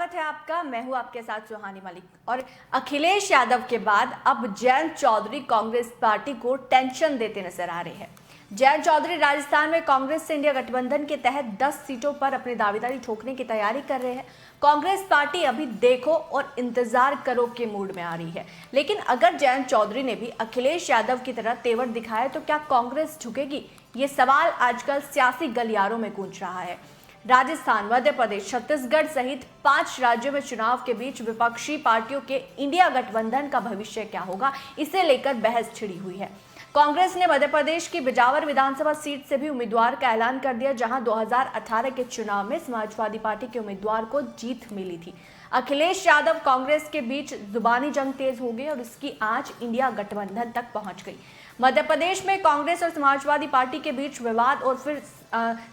स्वागत है आपका। मैं हूं आपके साथ सुहानी मलिक। और अखिलेश यादव के बाद अब जयंत चौधरी कांग्रेस पार्टी को टेंशन देते नजर आ रहे हैं। जयंत चौधरी राजस्थान में कांग्रेस से इंडिया गठबंधन के तहत 10 सीटों पर अपनी दावेदारी ठोकने की तैयारी कर रहे हैं। कांग्रेस पार्टी अभी देखो और इंतजार करो के मूड में आ रही है। लेकिन अगर जयंत चौधरी ने भी अखिलेश यादव की तरह तेवर दिखाए तो क्या कांग्रेस झुकेगी? ये सवाल आजकल सियासी गलियारों में गूंज रहा है। राजस्थान, मध्य प्रदेश, छत्तीसगढ़ सहित 5 राज्यों में चुनाव के बीच विपक्षी पार्टियों के इंडिया गठबंधन का भविष्य क्या होगा, इसे लेकर बहस छिड़ी हुई है। कांग्रेस ने मध्य प्रदेश की बिजावर विधानसभा सीट से भी उम्मीदवार का ऐलान कर दिया, जहां 2018 के चुनाव में समाजवादी पार्टी के उम्मीदवार को जीत मिली थी। अखिलेश यादव कांग्रेस के बीच जुबानी जंग तेज हो गई और इसकी आंच इंडिया गठबंधन तक पहुंच गई। मध्य प्रदेश में कांग्रेस और समाजवादी पार्टी के बीच विवाद और फिर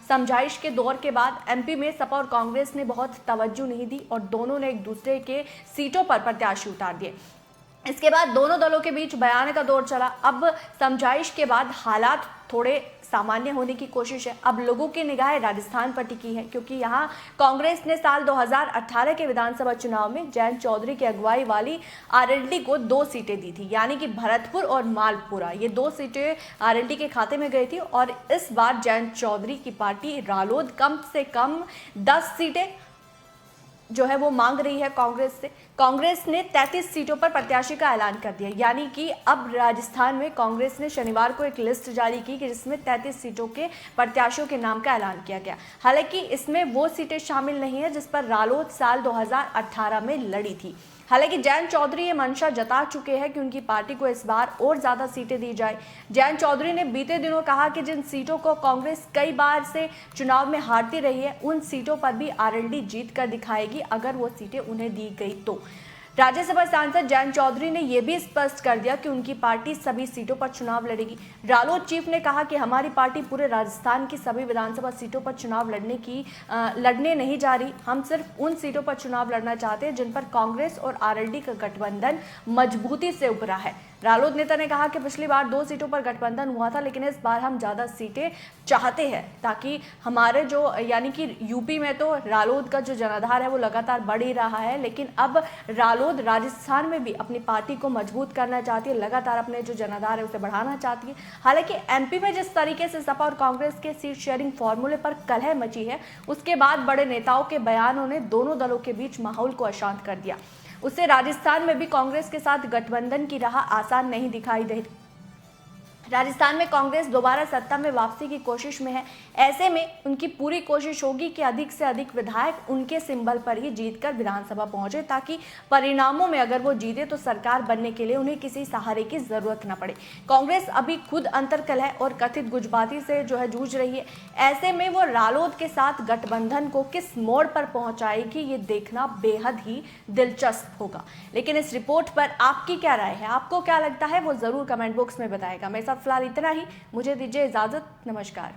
समझाइश के दौर के बाद एमपी में सपा और कांग्रेस ने बहुत तवज्जो नहीं दी और दोनों ने एक दूसरे के सीटों पर प्रत्याशी उतार दिए। इसके बाद दोनों दलों के बीच बयान का दौर चला। अब समझाइश के बाद हालात थोड़े सामान्य होने की कोशिश है। अब लोगों की निगाहें राजस्थान पर टिकी है, क्योंकि यहां कांग्रेस ने साल 2018 के विधानसभा चुनाव में जयंत चौधरी की अगुवाई वाली आरएलडी को 2 सीटें दी थी, यानी कि भरतपुर और मालपुरा। ये 2 सीटें आरएलडी के खाते में गई थी और इस बार जयंत चौधरी की पार्टी रालोद कम से कम 10 सीटें जो है वो मांग रही है कांग्रेस से। कांग्रेस ने 33 सीटों पर प्रत्याशी का ऐलान कर दिया, यानी कि अब राजस्थान में कांग्रेस ने शनिवार को एक लिस्ट जारी की कि जिसमें 33 सीटों के प्रत्याशियों के नाम का ऐलान किया गया। हालांकि इसमें वो सीटें शामिल नहीं है जिस पर रालोद साल 2018 में लड़ी थी। हालांकि जयंत चौधरी ये मंशा जता चुके हैं कि उनकी पार्टी को इस बार और ज्यादा सीटें दी जाए। जयंत चौधरी ने बीते दिनों कहा कि जिन सीटों को कांग्रेस कई बार से चुनाव में हारती रही है, उन सीटों पर भी आरएलडी जीत कर दिखाएगी अगर वो सीटें उन्हें दी गई तो। राज्यसभा सांसद जयंत चौधरी ने यह भी स्पष्ट कर दिया कि उनकी पार्टी सभी सीटों पर चुनाव लड़ेगी। रालोद चीफ ने कहा कि हमारी पार्टी पूरे राजस्थान की सभी विधानसभा सीटों पर चुनाव लड़ने नहीं जा रही। हम सिर्फ उन सीटों पर चुनाव लड़ना चाहते हैं जिन पर कांग्रेस और आरएलडी का गठबंधन मजबूती से उभरा है। रालोद नेता ने कहा कि पिछली बार 2 सीटों पर गठबंधन हुआ था, लेकिन इस बार हम ज्यादा सीटें चाहते हैं ताकि हमारे जो यानी कि यूपी में तो रालोद का जो जनाधार है वो लगातार बढ़ ही रहा है, लेकिन अब रालोद राजस्थान में भी अपनी पार्टी को मजबूत करना चाहती है, लगातार अपने जो जनाधार है उसे बढ़ाना चाहती है। हालांकि एमपी में जिस तरीके से सपा और कांग्रेस के सीट शेयरिंग फॉर्मूले पर कलह मची है, उसके बाद बड़े नेताओं के बयानों ने दोनों दलों के बीच माहौल को अशांत कर दिया। उससे राजस्थान में भी कांग्रेस के साथ गठबंधन की राह आसान नहीं दिखाई दे रही। राजस्थान में कांग्रेस दोबारा सत्ता में वापसी की कोशिश में है। ऐसे में उनकी पूरी कोशिश होगी कि अधिक से अधिक विधायक उनके सिंबल पर ही जीतकर विधानसभा पहुंचे, ताकि परिणामों में अगर वो जीते तो सरकार बनने के लिए उन्हें किसी सहारे की जरूरत न पड़े। कांग्रेस अभी खुद अंतर्कलह और कथित गुटबाजी से जो है जूझ रही है। ऐसे में वो रालोद के साथ गठबंधन को किस मोड़ पर पहुंचाएगी, ये देखना बेहद ही दिलचस्प होगा। लेकिन इस रिपोर्ट पर आपकी क्या राय है? आपको क्या लगता है वो जरूर कमेंट बॉक्स में बताएगा। मेरे साथ फिलहाल इतना ही। मुझे दीजिए इजाजत। नमस्कार।